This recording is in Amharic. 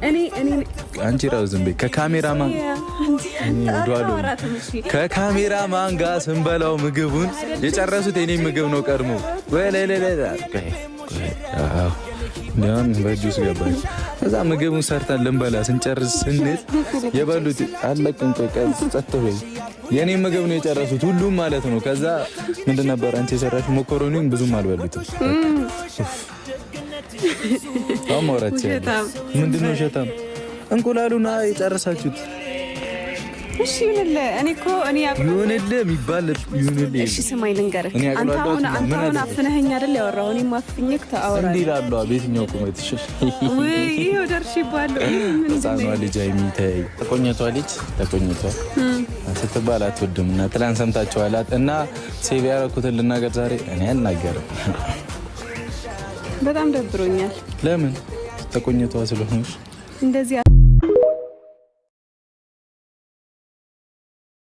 እኔ አንቺ ራው ዝም በይ ከካሜራማን ጋር ስንበላው ምግቡን የጨረሱት የኔ ምግብ ነው ቀድሞ ያን በጁስ ገባኝ እዛ ምግቡን ሰርተን ልንበላ ስንጨርስ ስንት የበሉት አለቅን ጸጥበይ የኔ ምግብ ነው የጨረሱት ሁሉም ማለት ነው ከዛ ምንድን ነበር አንቺ የሰራሽ ሞኮሮኒን ብዙም አልበሉትም አሞራች ምንድነው ሸታም እንቁላሉና የጨረሳችሁት እሺ እኔ ይሁንልህ የሚባል ይሁንልህ እሺ ስማኝ ልንገርህ አንተ አሁን አፍነኸኝ አይደል ያወራው እኔ ማፍኘክ ተአወራ እንዴ ላለው ቤትኛው ቁመት እሺ ወይ ይሄው ደርሽባለሁ ህፃኗ ልጅ አይሚታይ ተቆኝቷ ስትባል አትወድምና ትላንት ሰምታችኋላት እና ሴቭ ያደረኩትን ልናገር ዛሬ እኔ አልናገርም በጣም ደብሮኛል ለምን ተቆኝቷ ስለሆነሽ እንደዚህ